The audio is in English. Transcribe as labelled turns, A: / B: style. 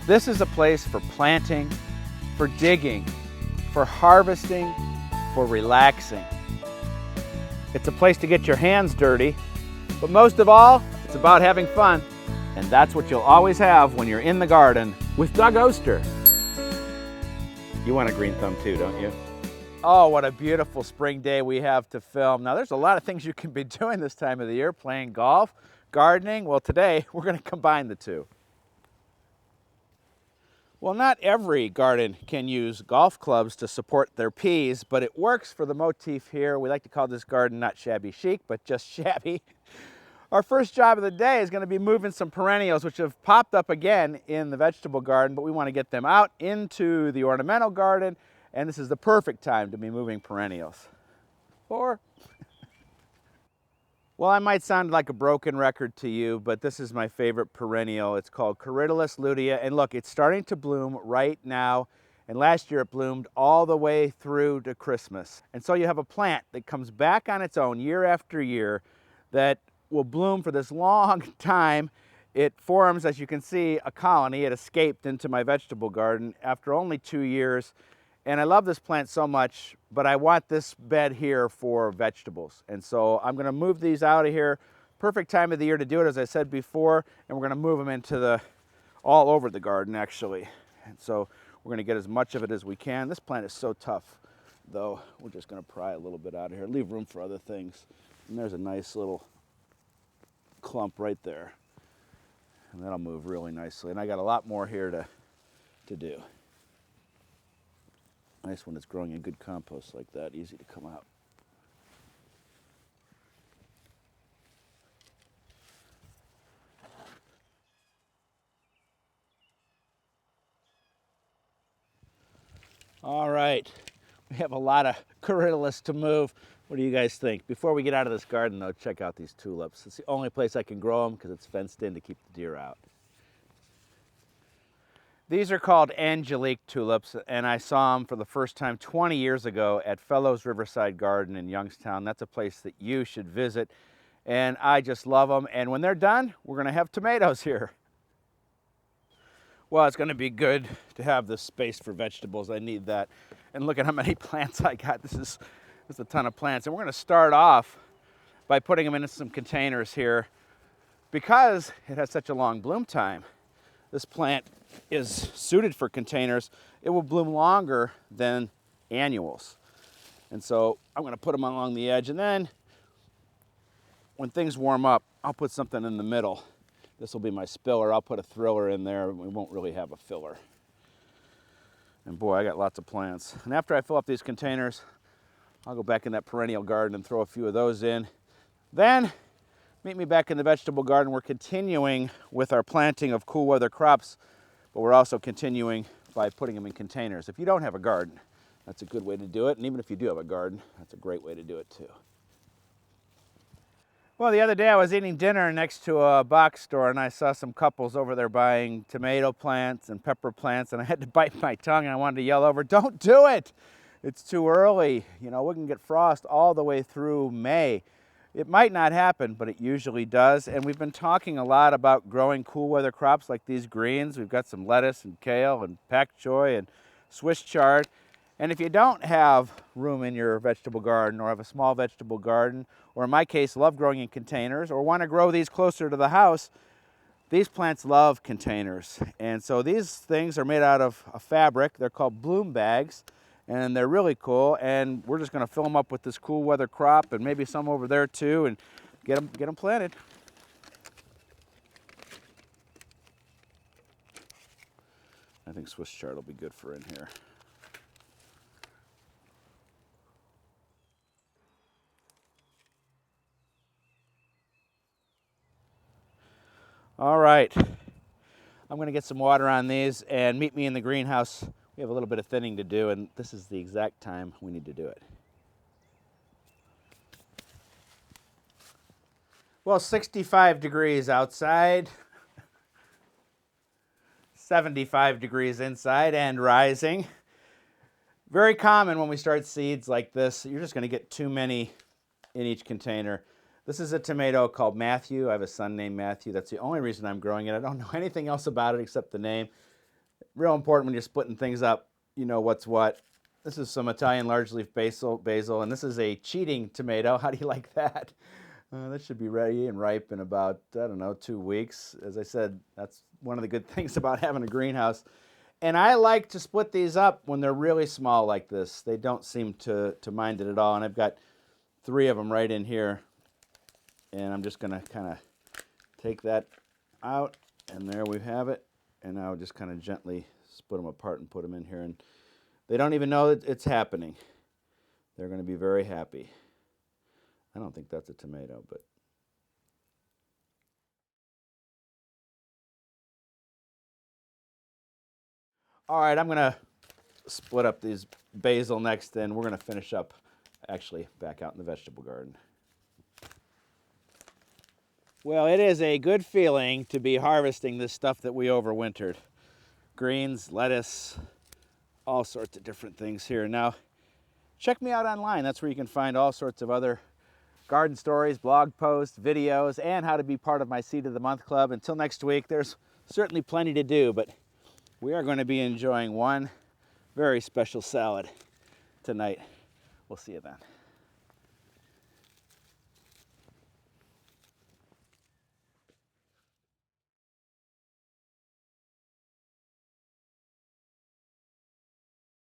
A: This is a place for planting, for digging, for harvesting, for relaxing. It's a place to get your hands dirty, but most of all, it's about having fun. And that's what you'll always have when you're in the garden with Doug Oster. You want a green thumb too, don't you? Oh, what a beautiful spring day we have to film. Now, there's a lot of things you can be doing this time of the year, playing golf, gardening. Well, today we're going to combine the two. Well, not every garden can use golf clubs to support their peas, but it works for the motif here. We like to call this garden not shabby chic, but just shabby. Our first job of the day is going to be moving some perennials, which have popped up again in the vegetable garden, but we want to get them out into the ornamental garden, and this is the perfect time to be moving perennials. Well, I might sound like a broken record to you, but this is my favorite perennial. It's called Corydalis lutea, and look, it's starting to bloom right now. And last year it bloomed all the way through to Christmas. And so you have a plant that comes back on its own year after year that will bloom for this long time. It forms, as you can see, a colony. It escaped into my vegetable garden after only 2 years. And I love this plant so much, but I want this bed here for vegetables. And so I'm going to move these out of here. Perfect time of the year to do it, as I said before, and we're going to move them into all over the garden, actually. And so we're going to get as much of it as we can. This plant is so tough, though. We're just going to pry a little bit out of here, leave room for other things. And there's a nice little clump right there. And that'll move really nicely. And I got a lot more here to do. Nice when it's growing in good compost like that, easy to come out. All right, we have a lot of Corydalis to move. What do you guys think? Before we get out of this garden though, check out these tulips. It's the only place I can grow them because it's fenced in to keep the deer out. These are called Angelique tulips, and I saw them for the first time 20 years ago at Fellows Riverside Garden in Youngstown. That's a place that you should visit, and I just love them. And when they're done, we're going to have tomatoes here. Well, it's going to be good to have this space for vegetables. I need that. And look at how many plants I got. This is a ton of plants. And we're going to start off by putting them into some containers here because it has such a long bloom time. This plant is suited for containers. It will bloom longer than annuals. And so I'm going to put them along the edge, and then when things warm up, I'll put something in the middle. This will be my spiller. I'll put a thriller in there. We won't really have a filler. And boy, I got lots of plants. And after I fill up these containers, I'll go back in that perennial garden and throw a few of those in. Then meet me back in the vegetable garden. We're continuing with our planting of cool weather crops, but we're also continuing by putting them in containers. If you don't have a garden, that's a good way to do it. And even if you do have a garden, that's a great way to do it too. Well, the other day I was eating dinner next to a box store, and I saw some couples over there buying tomato plants and pepper plants, and I had to bite my tongue, and I wanted to yell over, "Don't do it! It's too early. You know, we can get frost all the way through May." It might not happen, but it usually does. And we've been talking a lot about growing cool weather crops like these greens. We've got some lettuce and kale and pak choi and Swiss chard. And if you don't have room in your vegetable garden or have a small vegetable garden, or in my case, love growing in containers or want to grow these closer to the house, these plants love containers. And so these things are made out of a fabric. They're called bloom bags. And they're really cool, and we're just going to fill them up with this cool weather crop and maybe some over there too, and get them planted. I think Swiss chard will be good for in here. All right, I'm going to get some water on these and meet me in the greenhouse. We have a little bit of thinning to do, and this is the exact time we need to do it. Well, 65 degrees outside, 75 degrees inside and rising. Very common when we start seeds like this. You're just going to get too many in each container. This is a tomato called Matthew. I have a son named Matthew. That's the only reason I'm growing it. I don't know anything else about it except the name. real important when you're splitting things up, you know what's what. This is some Italian large leaf basil, and this is a cheating tomato. How do you like that? That should be ready and ripe in about, I don't know, 2 weeks. As I said, that's one of the good things about having a greenhouse. And I like to split these up when they're really small like this. They don't seem to mind it at all. And I've got 3 of them right in here. And I'm just going to kind of take that out. And there we have it. And now just kind of gently split them apart and put them in here. And they don't even know that it's happening. They're going to be very happy. I don't think that's a tomato, but all right, I'm going to split up these basil next, and we're going to finish up actually back out in the vegetable garden. Well, it is a good feeling to be harvesting this stuff that we overwintered. Greens, lettuce, all sorts of different things here. Now, check me out online. That's where you can find all sorts of other garden stories, blog posts, videos, and how to be part of my Seed of the Month Club. Until next week, there's certainly plenty to do, but we are going to be enjoying one very special salad tonight. We'll see you then.